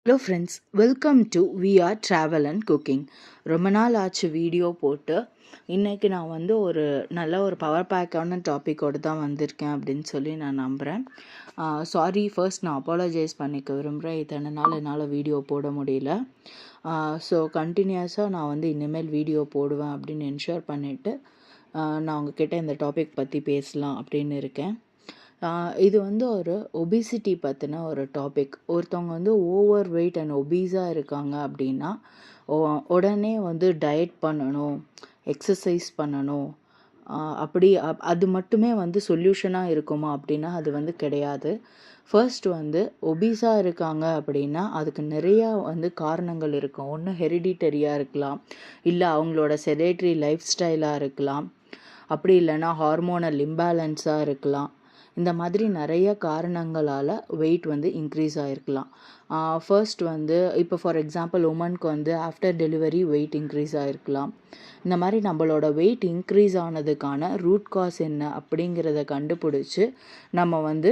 Hello friends, welcome to VR travel and cooking. ரொம்ப நாள் ஆச்சு வீடியோ போட்டு. இன்றைக்கி நான் வந்து ஒரு நல்ல ஒரு பவர் பேக்கான டாப்பிக்கோடு தான் வந்திருக்கேன் அப்படின்னு சொல்லி நான் நம்புகிறேன். சாரி, ஃபர்ஸ்ட் நான் அப்பாலஜைஸ் பண்ணிக்க விரும்புகிறேன். இத்தனை நாள் என்னால் வீடியோ போட முடியல. ஸோ கண்டினியூஸாக நான் வந்து இனிமேல் வீடியோ போடுவேன் அப்படின்னு என்ஷூர் பண்ணிவிட்டு நான் உங்ககிட்ட இந்த டாபிக் பற்றி பேசலாம் அப்படின்னு இருக்கேன். இது வந்து ஒரு ஒபிசிட்டி பற்றின ஒரு டாபிக். ஒருத்தவங்க வந்து ஓவர் வெயிட் அண்ட் ஒபீஸாக இருக்காங்க அப்படின்னா உடனே வந்து டயட் பண்ணணும், எக்ஸசைஸ் பண்ணணும், அது மட்டுமே வந்து சொல்யூஷனாக இருக்குமா அப்படின்னா அது வந்து கிடையாது. ஃபர்ஸ்ட் வந்து ஒபீஸாக இருக்காங்க அப்படின்னா அதுக்கு நிறையா வந்து காரணங்கள் இருக்கும். ஒன்று ஹெரிடிட்டரியாக இருக்கலாம், இல்லை அவங்களோட செடேட்ரி லைஃப் ஸ்டைலாக இருக்கலாம், அப்படி இல்லைன்னா ஹார்மோனல் இம்பேலன்ஸாக இருக்கலாம். இந்த மாதிரி நிறைய காரணங்களால் வெயிட் வந்து இன்க்ரீஸ் ஆகிருக்கலாம். ஃபர்ஸ்ட் வந்து இப்போ ஃபார் எக்ஸாம்பிள் உமனுக்கு வந்து ஆஃப்டர் டெலிவரி வெயிட் இன்க்ரீஸ் ஆகிருக்கலாம். இந்த மாதிரி நம்மளோட வெயிட் இன்க்ரீஸ் ஆனதுக்கான ரூட் காஸ் என்ன அப்படிங்கிறத கண்டுபிடிச்சி நம்ம வந்து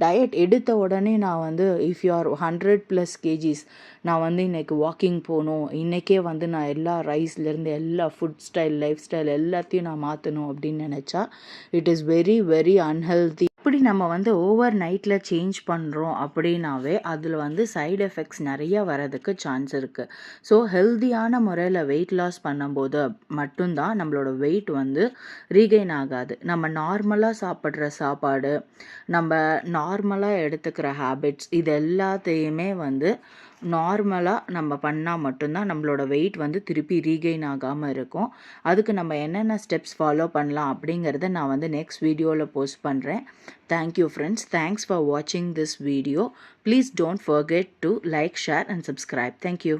டயட் எடுத்த உடனே நான் வந்து இஃப் யூ ஆர் 100+ kgs நான் வந்து இன்றைக்கி வாக்கிங் போகணும், இன்றைக்கே வந்து நான் எல்லா ரைஸ்லேருந்து எல்லா ஃபுட் ஸ்டைல் லைஃப் ஸ்டைல் எல்லாத்தையும் நான் மாற்றணும் அப்படின்னு நினச்சா it is very very unhealthy. இப்படி நம்ம வந்து ஓவர் நைட்டில் சேஞ்ச் பண்ணுறோம் அப்படின்னாவே அதில் வந்து சைடு எஃபெக்ட்ஸ் நிறைய வரதுக்கு சான்ஸ் இருக்குது. ஸோ ஹெல்தியான முறையில் வெயிட் லாஸ் பண்ணும்போது மட்டும்தான் நம்மளோட வெயிட் வந்து ரீகெயின் ஆகாது. நம்ம நார்மலாக சாப்பிட்ற சாப்பாடு, நம்ம நார்மலாக எடுத்துக்கிற ஹேபிட்ஸ், இது எல்லாத்தையுமே வந்து நார்மலாக நம்ம பண்ணால் மட்டும்தான் நம்மளோட வெயிட் வந்து திருப்பி ரீகெயின் ஆகாமல் இருக்கும். அதுக்கு நம்ம என்னென்ன ஸ்டெப்ஸ் ஃபாலோ பண்ணலாம் அப்படிங்கிறத நான் வந்து நெக்ஸ்ட் வீடியோவில் போஸ்ட் பண்ணுறேன். Thank you friends. தேங்க்ஸ் ஃபார் வாட்சிங் this video. Please don't forget to like, share and subscribe. Thank you.